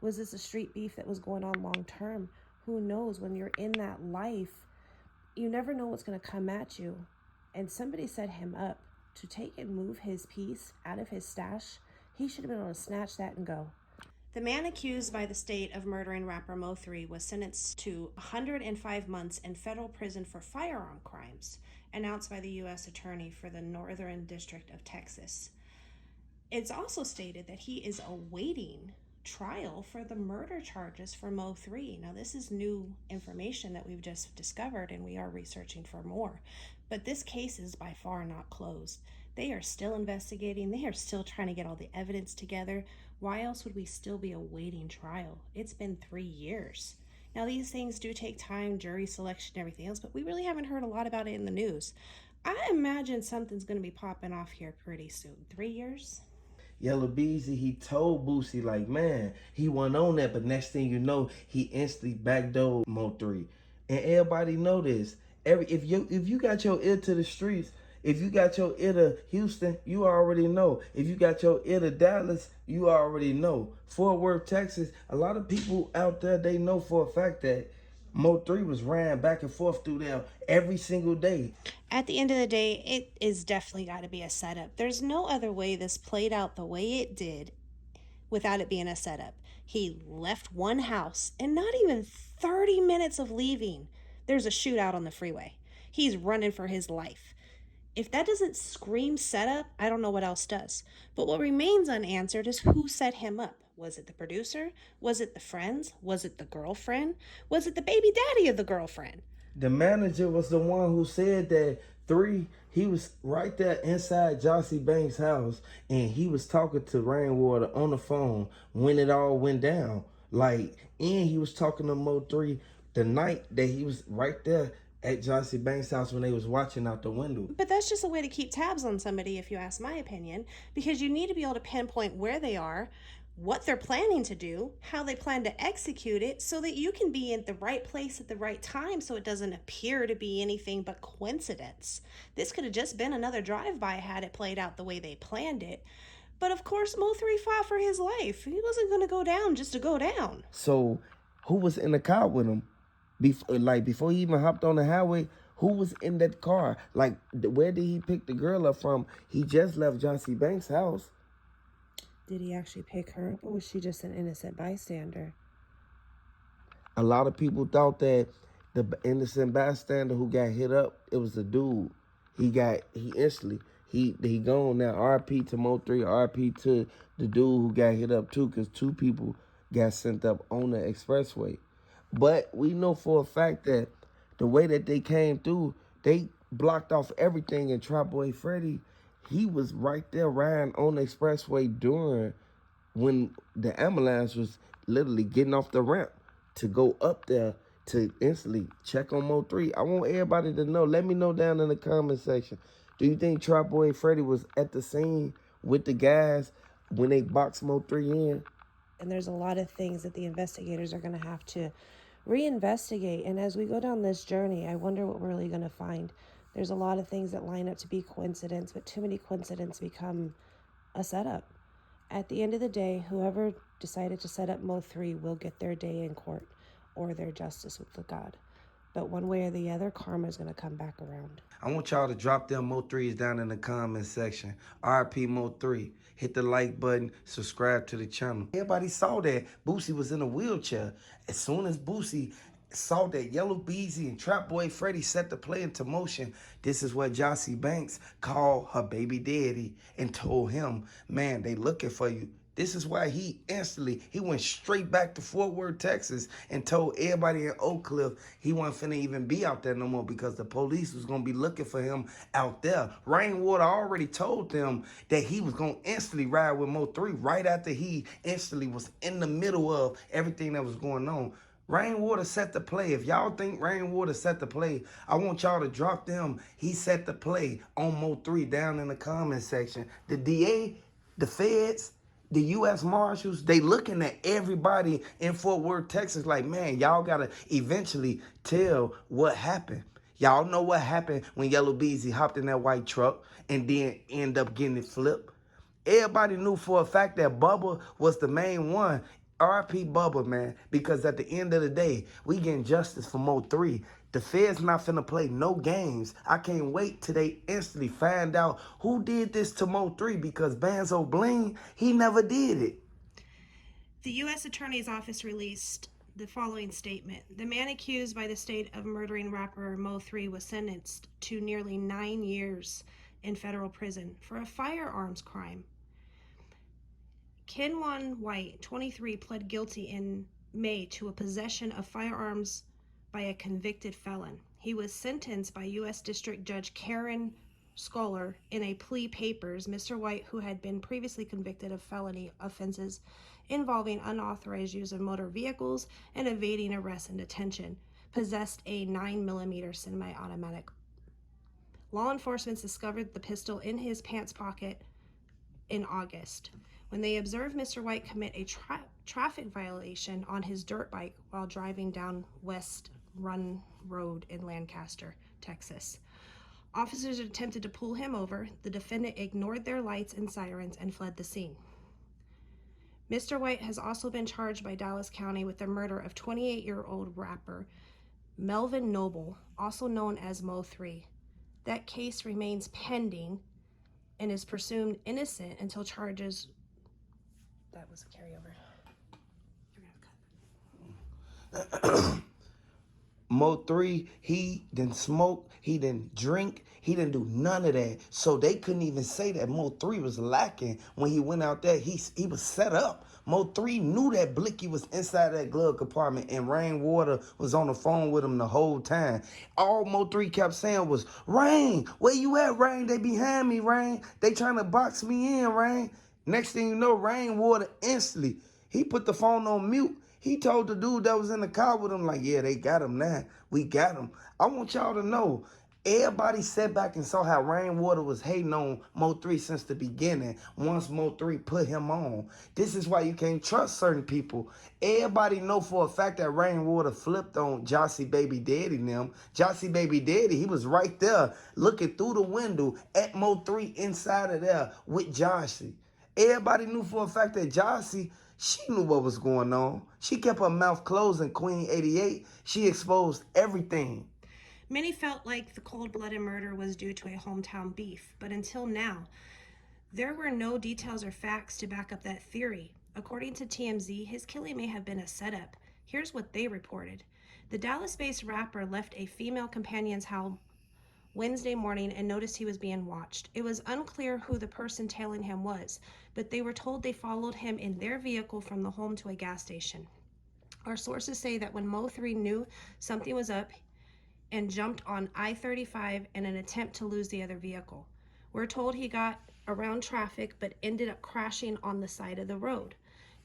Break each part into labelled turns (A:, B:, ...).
A: Was this a street beef that was going on long term? Who knows? When you're in that life, you never know what's going to come at you. And somebody set him up to take and move his piece out of his stash. He should have been able to snatch that and go. The man accused by the state of murdering rapper Mo3 was sentenced to 105 months in federal prison for firearm crimes, announced by the U.S. Attorney for the Northern District of Texas. It's also stated that he is awaiting trial for the murder charges for Mo3. Now, this is new information that we've just discovered, and we are researching for more. But this case is by far not closed. They are still investigating. They are still trying to get all the evidence together. Why else would we still be awaiting trial? It's been 3 years. Now, these things do take time, jury selection, and everything else, but we really haven't heard a lot about it in the news. I imagine something's going to be popping off here pretty soon. 3 years?
B: Yella Beezy, he told Boosie, like, man, he wasn't on that, but next thing you know, he instantly backdoored Mo3. And everybody know this. If you got your ear to the streets, if you got your ear to Houston, you already know. If you got your ear to Dallas, you already know. Fort Worth, Texas, a lot of people out there, they know for a fact that Mo3 was ran back and forth through there every single day.
A: At the end of the day, it is definitely got to be a setup. There's no other way this played out the way it did without it being a setup. He left one house, and not even 30 minutes of leaving, there's a shootout on the freeway. He's running for his life. If that doesn't scream setup, I don't know what else does. But what remains unanswered is who set him up. Was it the producer? Was it the friends? Was it the girlfriend? Was it the baby daddy of the girlfriend?
B: The manager was the one who said that he was right there inside Jossie Banks' house, and he was talking to Rainwater on the phone when it all went down. Like, and he was talking to Mo3 the night that he was right there at Jossie Banks' house when they was watching out the window.
A: But that's just a way to keep tabs on somebody, if you ask my opinion, because you need to be able to pinpoint where they are, what they're planning to do, how they plan to execute it, so that you can be in the right place at the right time so it doesn't appear to be anything but coincidence. This could have just been another drive-by had it played out the way they planned it. But of course, Mo3 fought for his life. He wasn't going to go down just to go down.
B: So who was in the car with him? Before he even hopped on the highway, who was in that car? Like, where did he pick the girl up from? He just left Jossie Banks' house.
A: Did he actually pick her up, or was she just an innocent bystander?
B: A lot of people thought that the innocent bystander who got hit up, it was a dude. He instantly, he gone now. RP to Mo3, RP to the dude who got hit up too, because 2 people got sent up on the expressway. But we know for a fact that the way that they came through, they blocked off everything, and Trap Boy Freddy, he was right there riding on the expressway during when the ambulance was literally getting off the ramp to go up there to instantly check on Mo3. I want everybody to know. Let me know down in the comment section. Do you think Trap Boy Freddy was at the scene with the guys when they boxed Mo3 in?
A: And there's a lot of things that the investigators are going to have to reinvestigate. And as we go down this journey, I wonder what we're really going to find. There's a lot of things that line up to be coincidence, but too many coincidences become a setup. At the end of the day, whoever decided to set up Mo3 will get their day in court or their justice with the God. But one way or the other, karma is going to come back around.
B: I want y'all to drop them Mo3s down in the comment section. RP Mo3. Hit the like button. Subscribe to the channel. Everybody saw that Boosie was in a wheelchair. As soon as Boosie saw that Yella Beezy and Trap Boy Freddy set the play into motion, this is what Jossie Banks called her baby daddy and told him, man, they looking for you. This is why he went straight back to Fort Worth, Texas, and told everybody in Oak Cliff he wasn't finna even be out there no more because the police was gonna be looking for him out there. Rainwater already told them that he was gonna instantly ride with Mo3 right after he instantly was in the middle of everything that was going on. Rainwater set the play. If y'all think Rainwater set the play, I want y'all to drop them. He set the play on Mo3 down in the comment section. The DA, the feds, the U.S. Marshals, they looking at everybody in Fort Worth, Texas like, man, y'all got to eventually tell what happened. Y'all know what happened when Yella Beezy hopped in that white truck and then end up getting it flipped. Everybody knew for a fact that Bubba was the main one. R.I.P. Bubba, man, because at the end of the day, we getting justice for Mo3. The Fed's not finna play no games. I can't wait till they instantly find out who did this to Mo3, because Banzo Bling, he never did it.
A: The U.S. Attorney's Office released the following statement. The man accused by the state of murdering rapper Mo3 was sentenced to nearly 9 years in federal prison for a firearms crime. Kenwan White, 23, pled guilty in May to a possession of firearms by a convicted felon. He was sentenced by U.S. District Judge Karen Scholar in a plea papers. Mr. White, who had been previously convicted of felony offenses involving unauthorized use of motor vehicles and evading arrest and detention, possessed a 9mm semi-automatic. Law enforcement discovered the pistol in his pants pocket in August, when they observed Mr. White commit a traffic violation on his dirt bike while driving down West Run Road in Lancaster, Texas. Officers attempted to pull him over. The defendant ignored their lights and sirens and fled the scene. Mr. White has also been charged by Dallas County with the murder of 28-year-old rapper Melvin Noble, also known as Mo3. That case remains pending and is presumed innocent until charges. That was a carryover. You're gonna have to cut.
B: Mo3, he didn't smoke, he didn't drink, he didn't do none of that. So they couldn't even say that Mo3 was lacking when he went out there. He was set up. Mo3 knew that Blicky was inside that glove compartment, and Rainwater was on the phone with him the whole time. All Mo3 kept saying was, Rain, where you at, Rain? They behind me, Rain. They trying to box me in, Rain. Next thing you know, Rainwater instantly, he put the phone on mute. He told the dude that was in the car with him, like, yeah, they got him now. We got him. I want y'all to know, everybody sat back and saw how Rainwater was hating on Mo3 since the beginning, once Mo3 put him on. This is why you can't trust certain people. Everybody know for a fact that Rainwater flipped on Jossie Baby Daddy and them. Jossie Baby Daddy, he was right there looking through the window at Mo3 inside of there with Jossie. Everybody knew for a fact that Jossie, she knew what was going on. She kept her mouth closed in Queen 88. She exposed everything.
A: Many felt like the cold-blooded murder was due to a hometown beef, but until now, there were no details or facts to back up that theory. According to TMZ, his killing may have been a setup. Here's what they reported. The Dallas-based rapper left a female companion's house Wednesday morning and noticed he was being watched. It was unclear who the person tailing him was, but they were told they followed him in their vehicle from the home to a gas station. Our sources say that when Mo3 knew something was up and jumped on I-35 in an attempt to lose the other vehicle. We're told he got around traffic but ended up crashing on the side of the road.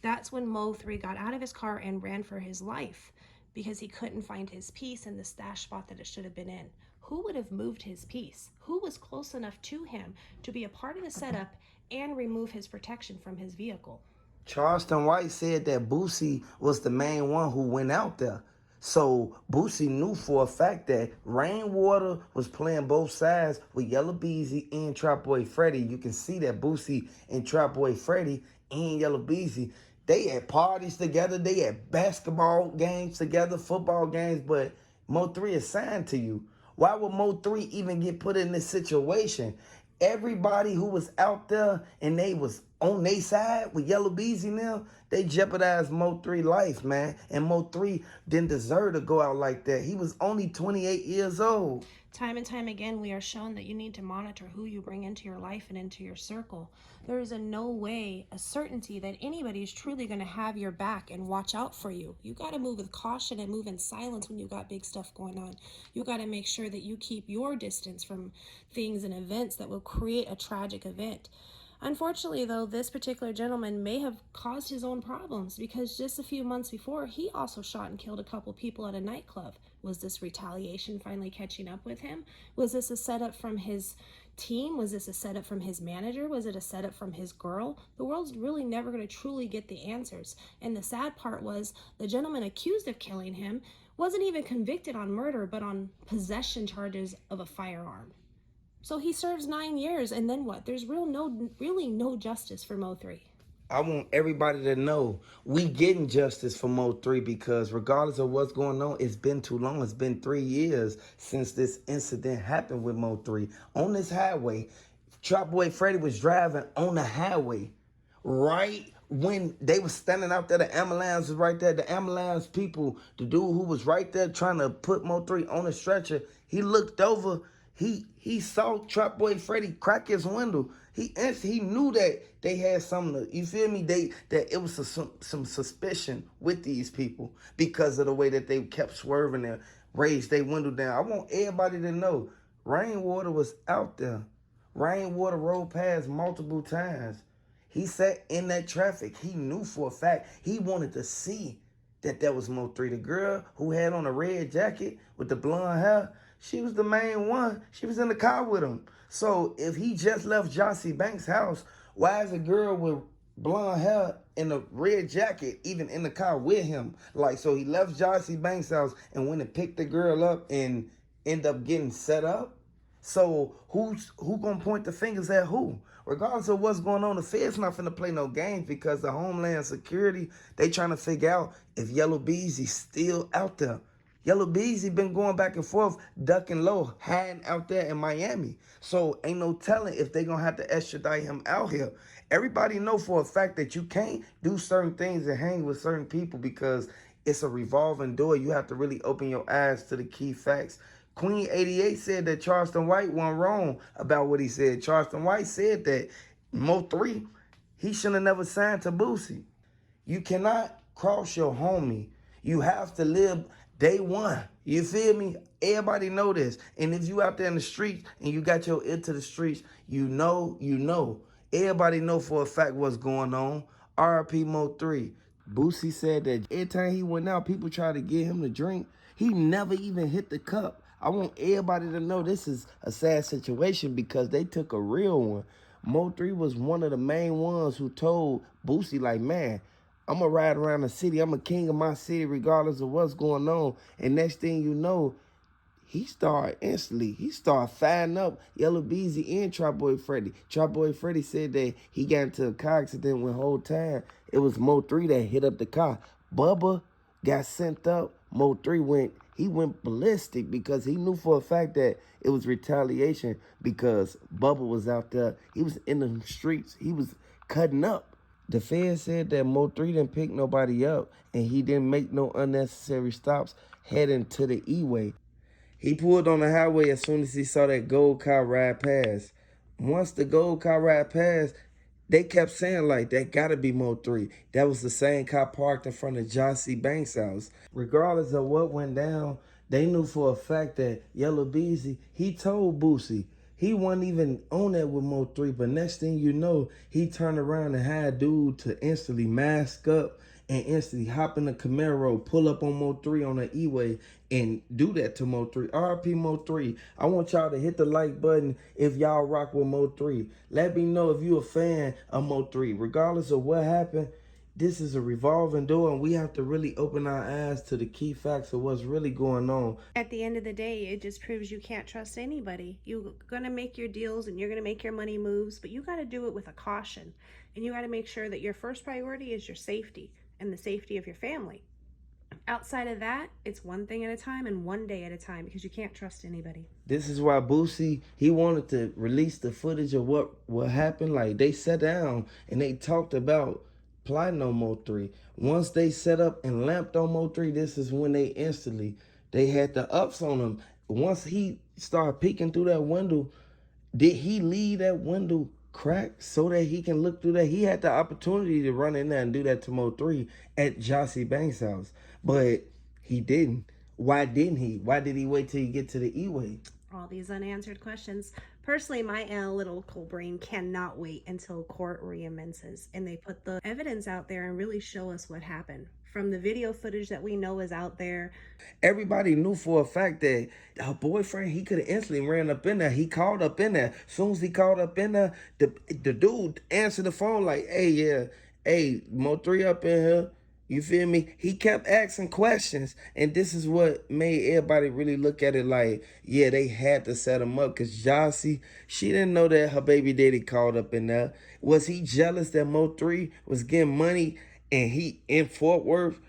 A: That's when Mo3 got out of his car and ran for his life because he couldn't find his piece in the stash spot that it should have been in. Who would have moved his piece? Who was close enough to him to be a part of the setup and remove his protection from his vehicle?
B: Charleston White said that Boosie was the main one who went out there. So Boosie knew for a fact that Rainwater was playing both sides with Yella Beezy and Trap Boy Freddy. You can see that Boosie and Trap Boy Freddy and Yella Beezy, they had parties together, they had basketball games together, football games, but Mo3 is signed to you. Why would Mo3 even get put in this situation? Everybody who was out there and they was on their side with Yellow Beezy now, they jeopardized Mo3 life, man. And Mo3 didn't deserve to go out like that. He was only 28 years old.
A: Time and time again, we are shown that you need to monitor who you bring into your life and into your circle. There is no way, a certainty that anybody is truly going to have your back and watch out for you. You got to move with caution and move in silence when you got big stuff going on. You got to make sure that you keep your distance from things and events that will create a tragic event. Unfortunately, though, this particular gentleman may have caused his own problems because just a few months before, he also shot and killed a couple people at a nightclub. Was this retaliation finally catching up with him? Was this a setup from his team? Was this a setup from his manager? Was it a setup from his girl? The world's really never going to truly get the answers. And the sad part was the gentleman accused of killing him wasn't even convicted on murder, but on possession charges of a firearm. So he serves 9 years, and then what? There's really no justice for Mo3.
B: I want everybody to know we getting justice for Mo3 because regardless of what's going on, it's been too long. It's been 3 years since this incident happened with Mo3 on this highway. Trap Boy Freddy was driving on the highway right when they was standing out there. The ambulance was right there. The ambulance people, the dude who was right there trying to put Mo3 on a stretcher, he looked over. He saw Trap Boy Freddy crack his window. He knew that they had something. You feel me? That it was some suspicion with these people because of the way that they kept swerving and raised their window down. I want everybody to know rainwater was out there. Rainwater rolled past multiple times. He sat in that traffic. He knew for a fact. He wanted to see that was Mo3. The girl who had on a red jacket with the blonde hair, she was the main one. She was in the car with him. So if he just left Jossie Banks' house, why is a girl with blonde hair in a red jacket even in the car with him? Like, so he left Jossie Banks' house and went and picked the girl up and end up getting set up? So who gonna point the fingers at who? Regardless of what's going on, the Fed's not finna play no games because the Homeland Security, they trying to figure out if Yellow Beezy's still out there. Yellow Beezy been going back and forth, ducking low, hiding out there in Miami. So ain't no telling if they gonna have to extradite him out here. Everybody know for a fact that you can't do certain things and hang with certain people because it's a revolving door. You have to really open your eyes to the key facts. Queen 88 said that Charleston White went wrong about what he said. Charleston White said that Mo3, he should have never signed to Boosie. You cannot cross your homie. You have to live day one. You feel me? Everybody know this. And if you out there in the streets and you got your ear to the streets, you know, you know. Everybody know for a fact what's going on. RP Mo3. Boosie said that every time he went out, people tried to get him to drink. He never even hit the cup. I want everybody to know this is a sad situation because they took a real one. Mo3 was one of the main ones who told Boosie, like, man, I'm going to ride around the city. I'm a king of my city regardless of what's going on. And next thing you know, he started firing up Yellow Beezy and Trap Boy Freddy. Trap Boy Freddy said that he got into a car accident when whole time it was Mo3 that hit up the car. Bubba got sent up. Mo3 went ballistic because he knew for a fact that it was retaliation because Bubba was out there. He was in the streets. He was cutting up. The Fed said that Mo3 didn't pick nobody up and he didn't make no unnecessary stops heading to the E-way. He pulled on the highway as soon as he saw that gold car ride past. Once the gold car ride past, they kept saying like, that gotta be Mo3. That was the same car parked in front of Jossie Banks' house. Regardless of what went down, they knew for a fact that Yellow Beezy, he told Boosie, he wasn't even on that with Mo3, but next thing you know, he turned around and had dude to instantly mask up and instantly hop in the Camaro, pull up on Mo3 on the E-way, and do that to Mo3. RP Mo3. I want y'all to hit the like button if y'all rock with Mo3. Let me know if you a fan of Mo3. Regardless of what happened, this is a revolving door, and we have to really open our eyes to the key facts of what's really going on.
A: At the end of the day, it just proves you can't trust anybody. You're going to make your deals and you're going to make your money moves, but you got to do it with a caution. And you got to make sure that your first priority is your safety and the safety of your family. Outside of that, it's one thing at a time and one day at a time because you can't trust anybody.
B: This is why Boosie, he wanted to release the footage of what happened. Like, they sat down and they talked about plotting on Mo3. Once they set up and lamped on Mo3, this is when they had the ups on him. Once he started peeking through that window, did he leave that window cracked so that he can look through that? He had the opportunity to run in there and do that to Mo3 at Jossie Banks' house, but he didn't. Why didn't he? Why did he wait till he get to the E-way?
A: All these unanswered questions. Personally, my analytical brain cannot wait until court reimmenses and they put the evidence out there and really show us what happened. From the video footage that we know is out there.
B: Everybody knew for a fact that her boyfriend, he could have instantly ran up in there. He called up in there. As soon as he called up in there, the dude answered the phone like, hey, yeah, hey, Mo3 up in here. You feel me? He kept asking questions, and this is what made everybody really look at it like, yeah, they had to set him up. Cause Jossie, she didn't know that her baby daddy called up in there. Was he jealous that Mo3 was getting money and he in Fort Worth?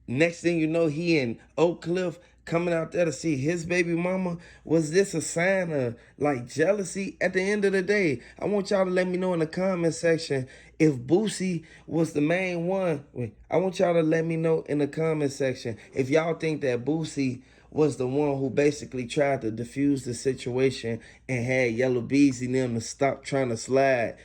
B: Next thing you know, he in Oak Cliff coming out there to see his baby mama. Was this a sign of like jealousy? At the end of the day, I want y'all to let me know in the comment section if Boosie was the main one. Wait, I want y'all to let me know in the comment section if y'all think that Boosie was the one who basically tried to diffuse the situation and had Yellow Beezy and them to stop trying to slide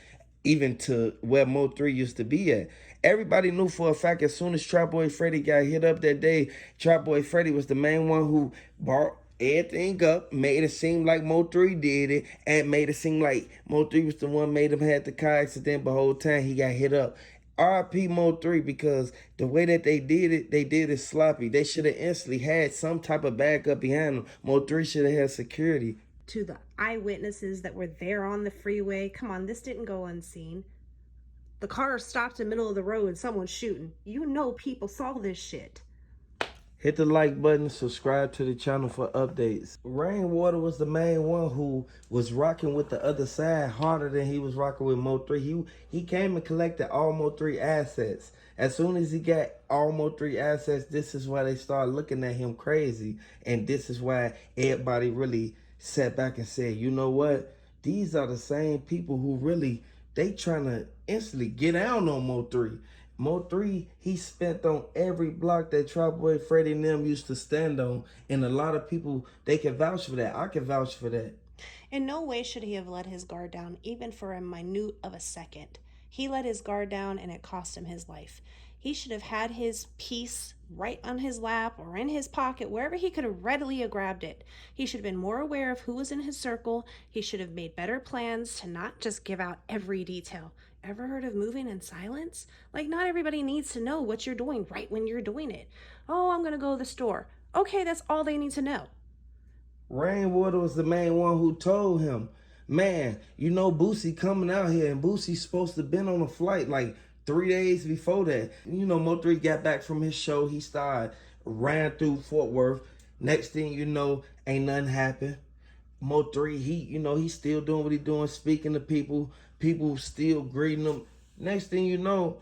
B: even to where Mo3 used to be at. Everybody knew for a fact as soon as Trap Boy Freddy got hit up that day, Trap Boy Freddy was the main one who brought everything up, made it seem like Mo3 did it, and made it seem like Mo3 was the one made him had the car accident, but whole time he got hit up. RP Mo3 because the way that they did it sloppy. They should have instantly had some type of backup behind them. Mo3 should have had security.
A: To the eyewitnesses that were there on the freeway, come on, this didn't go unseen. The car stopped in the middle of the road, someone's shooting. You know people saw this shit.
B: Hit the like button, subscribe to the channel for updates. Rainwater was the main one who was rocking with the other side harder than he was rocking with Mo3. He came and collected all Mo3 assets. As soon as he got all Mo3 assets, this is why they started looking at him crazy. And this is why everybody really sat back and said, you know what? These are the same people who really, they trying to instantly get down on Mo3. Mo3, he spent on every block that Trap Boy Freddy and them used to stand on. And a lot of people, they can vouch for that. I can vouch for that.
A: In no way should he have let his guard down, even for a minute of a second. He let his guard down and it cost him his life. He should have had his piece right on his lap or in his pocket, wherever he could have readily grabbed it. He should have been more aware of who was in his circle. He should have made better plans to not just give out every detail. Ever heard of moving in silence? Like, not everybody needs to know what you're doing right when you're doing it. Oh, I'm going to go to the store. Okay, that's all they need to know.
B: Rainwater was the main one who told him, man, you know Boosie coming out here, and Boosie's supposed to been on a flight like 3 days before that. You know, Mo3 got back from his show. He started, ran through Fort Worth. Next thing you know, ain't nothing happened. Mo3, he's still doing what he doing, speaking to people. People still greeting him. Next thing you know,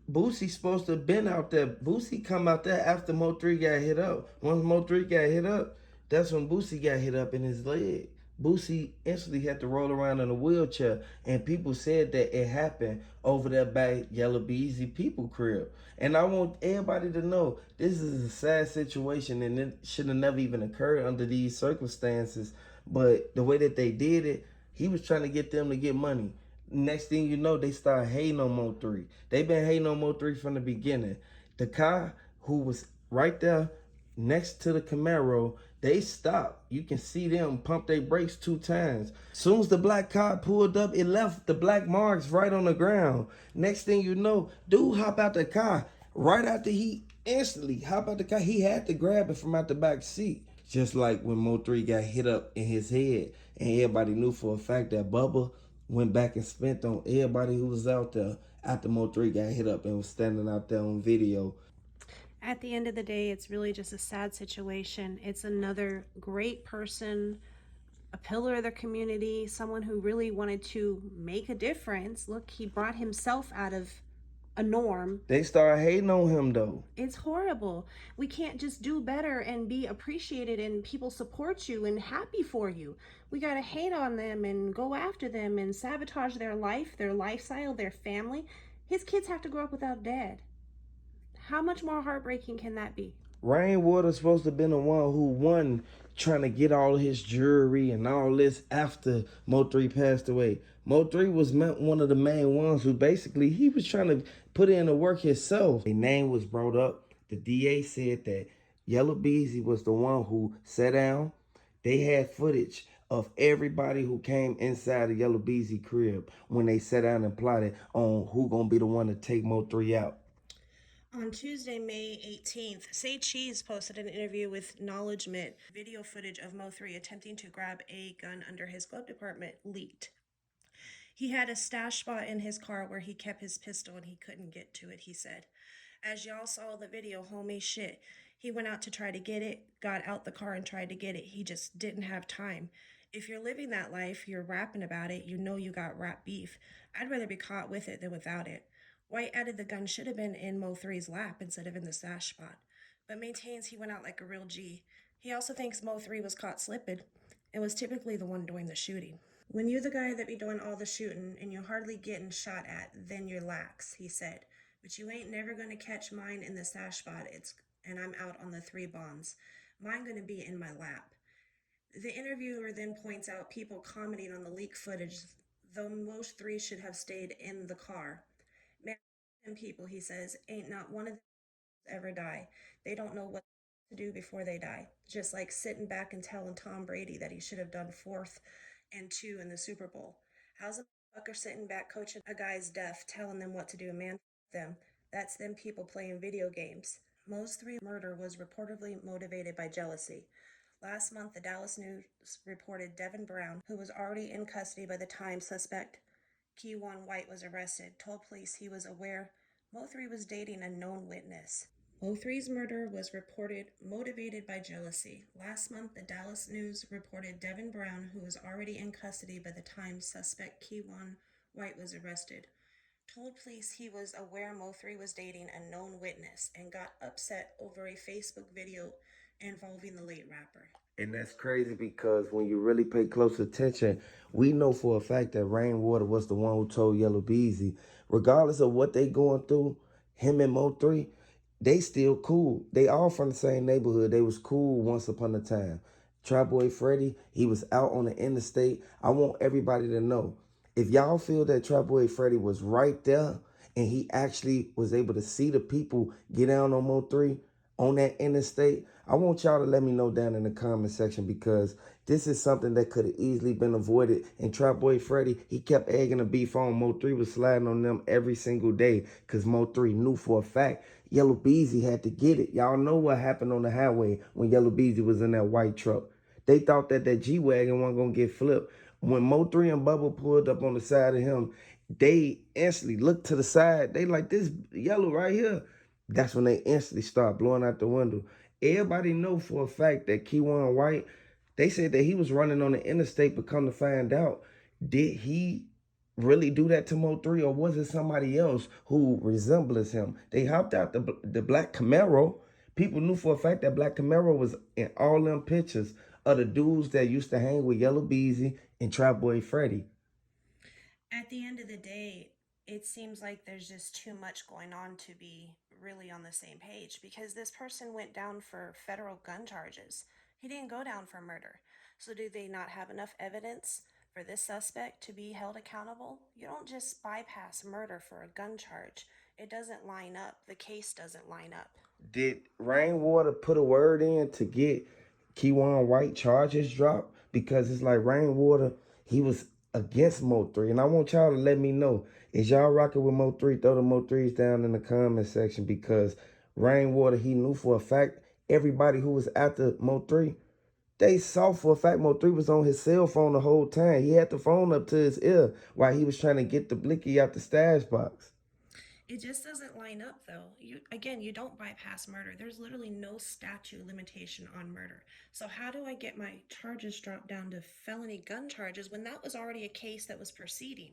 B: Boosie's supposed to have been out there. Boosie come out there after Mo3 got hit up. Once Mo3 got hit up, that's when Boosie got hit up in his leg. Boosie instantly had to roll around in a wheelchair, and people said that it happened over there by Yella Beezy people crib. And I want everybody to know this is a sad situation, and it should have never even occurred under these circumstances. But the way that they did it, he was trying to get them to get money. Next thing you know, they start hating on Mo3. They been hating on Mo3 from the beginning. The car who was right there next to the Camaro, they stopped. You can see them pump their brakes 2 times. Soon as the black car pulled up, it left the black marks right on the ground. Next thing you know, dude hop out the car. Right after he instantly hop out the car, he had to grab it from out the back seat. Just like when Mo3 got hit up in his head, and everybody knew for a fact that Bubba went back and spent on everybody who was out there after Mo3 got hit up and was standing out there on video.
A: At the end of the day, it's really just a sad situation. It's another great person, a pillar of the community, someone who really wanted to make a difference. Look, he brought himself out of a norm.
B: They started hating on him though.
A: It's horrible. We can't just do better and be appreciated and people support you and happy for you. We got to hate on them and go after them and sabotage their life, their lifestyle, their family. His kids have to grow up without dad. How much more heartbreaking can that be?
B: Rainwater's supposed to have been the one who won trying to get all of his jewelry and all this after Mo3 passed away. Mo3 was one of the main ones who basically he was trying to put in the work himself. A name was brought up. The DA said that Yella Beezy was the one who sat down. They had footage of everybody who came inside the Yella Beezy crib when they sat down and plotted on who gonna be the one to take Mo3 out.
A: On Tuesday, May 18th, Say Cheese posted an interview with Knowledgement. Video footage of Mo3 attempting to grab a gun under his glove compartment leaked. He had a stash spot in his car where he kept his pistol and he couldn't get to it, he said. As y'all saw the video, homie, shit. He went out to try to get it, got out the car and tried to get it. He just didn't have time. If you're living that life, you're rapping about it, you know you got rap beef. I'd rather be caught with it than without it. White added the gun should have been in Mo3's lap instead of in the stash spot, but maintains he went out like a real G. He also thinks Mo3 was caught slipping and was typically the one doing the shooting. When you the guy that be doing all the shooting and you hardly getting shot at, then you're lax, he said. But you ain't never gonna catch mine in the stash spot. And I'm out on the three bonds. Mine gonna be in my lap. The interviewer then points out people commenting on the leak footage, though Mo3 should have stayed in the car. Man, and people, he says, ain't not one of them ever die. They don't know what to do before they die. Just like sitting back and telling Tom Brady that he should have done 4th and 2 in the Super Bowl. How's a fucker sitting back coaching a guy's deaf, telling them what to do? Man, them. That's them people playing video games. Mo3 murder was reportedly motivated by jealousy. Last month, the Dallas News reported Devin Brown, who was already in custody by the time suspect Keywan White was arrested, told police he was aware Mo3 was dating a known witness. Mo3's murder was reported motivated by jealousy. Last month, the Dallas News reported Devin Brown, who was already in custody by the time suspect Keywan White was arrested, told police he was aware Mo3 was dating a known witness and got upset over a Facebook video involving the late rapper.
B: And that's crazy because when you really pay close attention, we know for a fact that Rainwater was the one who told Yellow Beezy, regardless of what they going through, him and Mo3, they still cool. They all from the same neighborhood. They was cool once upon a time. Try Boy Freddy, he was out on the interstate. I want everybody to know, if y'all feel that Trap Boy Freddy was right there and he actually was able to see the people get down on Mo3 on that interstate, I want y'all to let me know down in the comment section because this is something that could have easily been avoided. And Trap Boy Freddy, he kept egging the beef on. Mo3 was sliding on them every single day because Mo3 knew for a fact Yellow Beezy had to get it. Y'all know what happened on the highway when Yellow Beezy was in that white truck. They thought that that G-Wagon wasn't going to get flipped. When Mo3 and Bubba pulled up on the side of him, they instantly looked to the side. They like, this Yellow right here. That's when they instantly start blowing out the window. Everybody know for a fact that Keywan White, they said that he was running on the interstate, but come to find out, did he really do that to Mo3 or was it somebody else who resembles him? They hopped out the black Camaro. People knew for a fact that black Camaro was in all them pictures of the dudes that used to hang with Yellow Beezy and Trap Boy Freddy.
A: At the end of the day, it seems like there's just too much going on to be really on the same page because this person went down for federal gun charges. He didn't go down for murder. So, do they not have enough evidence for this suspect to be held accountable? You don't just bypass murder for a gun charge. It doesn't line up. The case doesn't line up.
B: Did Rainwater put a word in to get Keywan White charges dropped? Because it's like Rainwater, he was against Mo3. And I want y'all to let me know, is y'all rocking with Mo3? Throw the Mo3s down in the comment section because Rainwater, he knew for a fact everybody who was after Mo3, they saw for a fact Mo3 was on his cell phone the whole time. He had the phone up to his ear while he was trying to get the blicky out the stash box.
A: It just doesn't line up though. You don't bypass murder. There's literally no statute limitation on murder. So how do I get my charges dropped down to felony gun charges when that was already a case that was proceeding?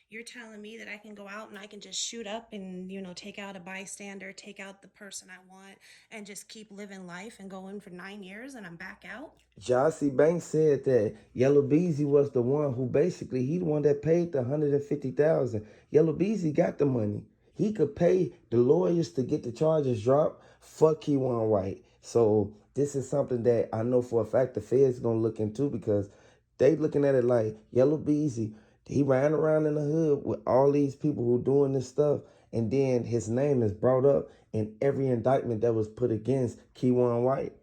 A: You're telling me that I can go out and I can just shoot up and, take out a bystander, take out the person I want, and just keep living life and go in for 9 years and I'm back out?
B: Jossie Banks said that Yellow Beezy was the one who basically he the one that paid the 150,000. Yellow Beezy got the money. He could pay the lawyers to get the charges dropped. Fuck Keywan White. So this is something that I know for a fact the feds gonna look into because they looking at it like Yellow Beezy. He ran around in the hood with all these people who doing this stuff, and then his name is brought up in every indictment that was put against Keywan White.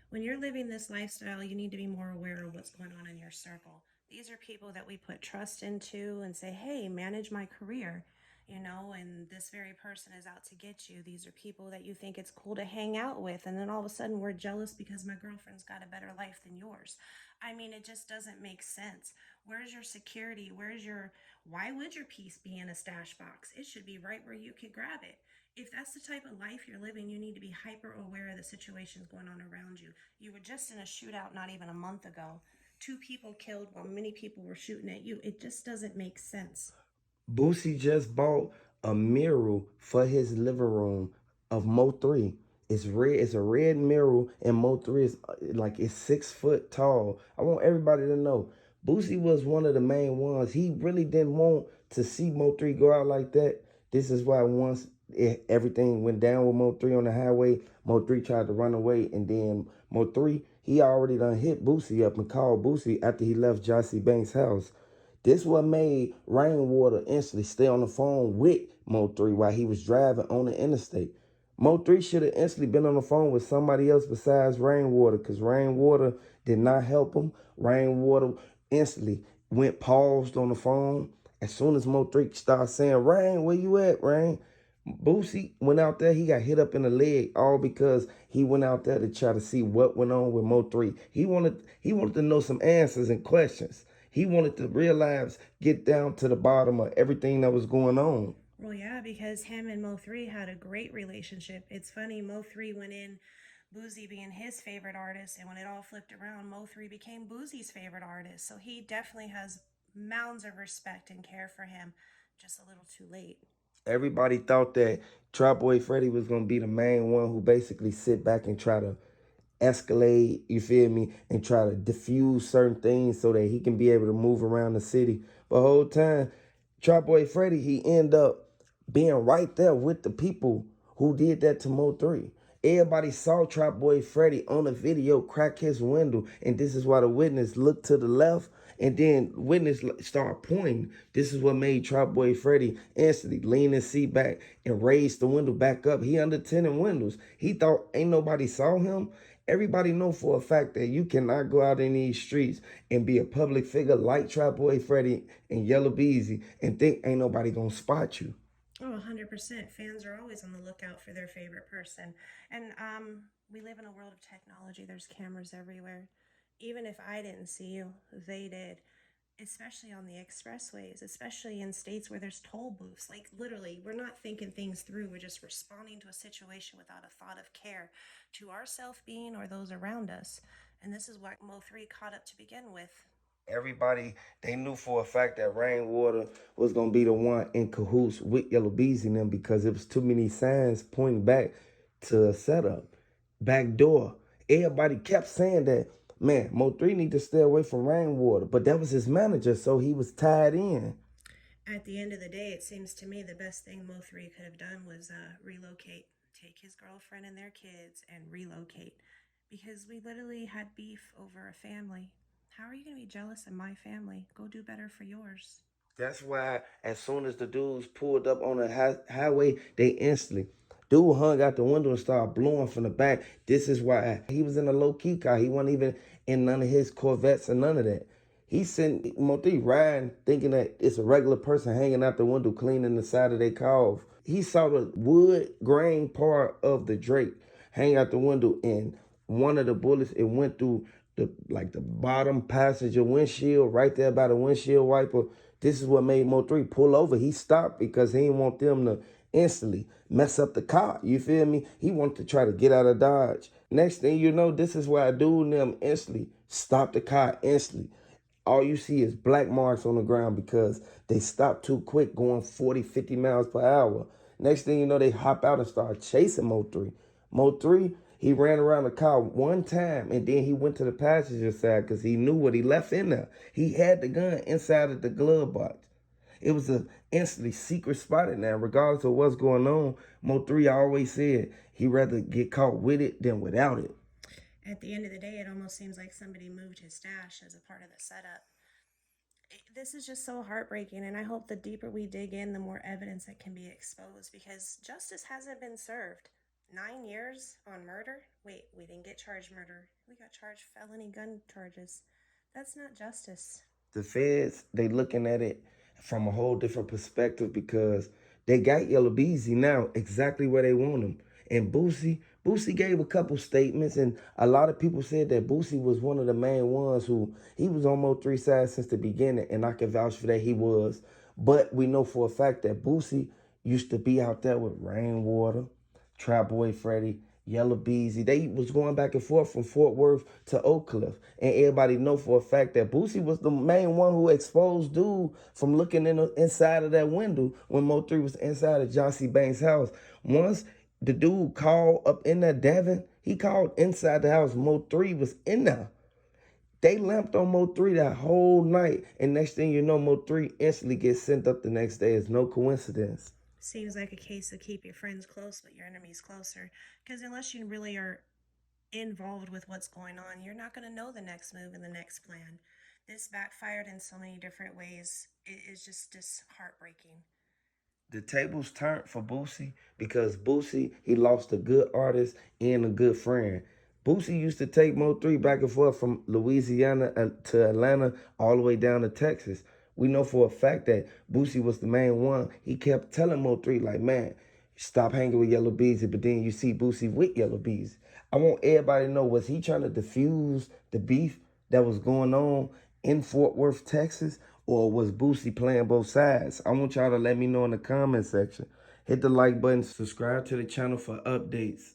A: When you're living this lifestyle, you need to be more aware of what's going on in your circle. These are people that we put trust into and say, hey, manage my career, and this very person is out to get you. These are people that you think it's cool to hang out with. And then all of a sudden we're jealous because my girlfriend's got a better life than yours. I mean, it just doesn't make sense. Where's your security? Why would your piece be in a stash box? It should be right where you could grab it. If that's the type of life you're living, you need to be hyper aware of the situations going on around you. You were just in a shootout not even a month ago. Two people killed while many people were shooting at you. It just doesn't make sense.
B: Boosie just bought a mural for his living room of Mo3. It's red. It's a red mural, and Mo3 is like it's 6 foot tall. I want everybody to know Boosie was one of the main ones. He really didn't want to see Mo3 go out like that. This is why once everything went down with Mo3 on the highway, Mo3 tried to run away, and then Mo3 he already done hit Boosie up and called Boosie after he left Jossie Banks' house. This what made Rainwater instantly stay on the phone with Mo3 while he was driving on the interstate. Mo3 should have instantly been on the phone with somebody else besides Rainwater because Rainwater did not help him. Rainwater instantly went paused on the phone. As soon as Mo3 started saying, Rain, where you at, Rain? Boosie went out there. He got hit up in the leg, all because he went out there to try to see what went on with Mo3. He wanted to know some answers and questions. He wanted to realize, get down to the bottom of everything that was going on.
A: Well, yeah, because him and Mo3 had a great relationship. It's funny, Mo3 went in, Boozy being his favorite artist, and when it all flipped around, Mo3 became Boozy's favorite artist. So he definitely has mounds of respect and care for him, just a little too late.
B: Everybody thought that Trap Boy Freddy was gonna be the main one who basically sit back and try to escalate, you feel me, and try to diffuse certain things so that he can be able to move around the city. But the whole time, Trap Boy Freddy, he end up being right there with the people who did that to Mo3. Everybody saw Trap Boy Freddy on the video crack his window, and this is why the witness looked to the left, and then witness started pointing. This is what made Trap Boy Freddy instantly lean his seat back and raise the window back up. He under tinted windows. He thought ain't nobody saw him. Everybody know for a fact that you cannot go out in these streets and be a public figure like Trap Boy Freddy and Yella Beezy and think ain't nobody gonna spot you.
A: Oh, 100%. Fans are always on the lookout for their favorite person. And we live in a world of technology. There's cameras everywhere. Even if I didn't see you, they did. Especially on the expressways, especially in states where there's toll booths. Like, literally, we're not thinking things through. We're just responding to a situation without a thought of care to our self being or those around us. And this is what Mo3 caught up to begin with.
B: Everybody, they knew for a fact that Rainwater was gonna be the one in cahoots with Yellow Beezy and them because it was too many signs pointing back to a setup, back door. Everybody kept saying that, man, Mo3 need to stay away from Rainwater, but that was his manager, so he was tied in.
A: At the end of the day, it seems to me the best thing Mo3 could have done was relocate, take his girlfriend and their kids and relocate. Because we literally had beef over a family. How are you going to be jealous of my family? Go do better for yours.
B: That's why as soon as the dudes pulled up on the highway, they instantly, dude hung out the window and started blowing from the back. This is why he was in a low-key car. He wasn't even in none of his Corvettes or none of that. He sent Mo3 riding thinking that it's a regular person hanging out the window cleaning the side of their car off. He saw the wood grain part of the Drake hang out the window, and one of the bullets, it went through the bottom passenger windshield right there by the windshield wiper. This is what made Mo3 pull over. He stopped because he didn't want them to instantly mess up the car. You feel me? He wanted to try to get out of Dodge. Next thing you know, this is why a dude and them instantly stopped the car instantly. All you see is black marks on the ground because they stopped too quick going 40, 50 miles per hour. Next thing you know, they hop out and start chasing Mo3. Mo3, he ran around the car one time and then he went to the passenger side because he knew what he left in there. He had the gun inside of the glove box. It was a instantly secret spot in there. Regardless of what's going on, Mo3 always said he'd rather get caught with it than without it.
A: At the end of the day, it almost seems like somebody moved his stash as a part of the setup. This is just so heartbreaking, and I hope the deeper we dig in, the more evidence that can be exposed because justice hasn't been served. 9 years on murder? Wait, we didn't get charged murder. We got charged felony gun charges. That's not justice.
B: The feds, they looking at it from a whole different perspective because they got Yellow Beezy now exactly where they want him. And Boosie gave a couple statements, and a lot of people said that Boosie was one of the main ones who he was on Mo3 side since the beginning, and I can vouch for that he was. But we know for a fact that Boosie, used to be out there with Rainwater, Trap Boy Freddy, Yella Beezy. They was going back and forth from Fort Worth to Oak Cliff. And everybody know for a fact that Boosie was the main one who exposed dude from looking inside of that window when Mo3 was inside of Jossie Banks' house. Once the dude called up in that Devon, he called inside the house. Mo3 was in there. They lamped on Mo3 that whole night. And next thing you know, Mo3 instantly gets sent up the next day. It's no coincidence.
A: Seems like a case of keep your friends close, but your enemies closer. Because unless you really are involved with what's going on, you're not going to know the next move and the next plan. This backfired in so many different ways. It is just heartbreaking.
B: The tables turned for Boosie because Boosie, he lost a good artist and a good friend. Boosie used to take Mo3 back and forth from Louisiana to Atlanta all the way down to Texas. We know for a fact that Boosie was the main one. He kept telling Mo3 like, man, stop hanging with Yella Beezy, but then you see Boosie with Yella Beezy. I want everybody to know, was he trying to diffuse the beef that was going on in Fort Worth, Texas? Or was Boosie playing both sides? I want y'all to let me know in the comment section. Hit the like button, subscribe to the channel for updates.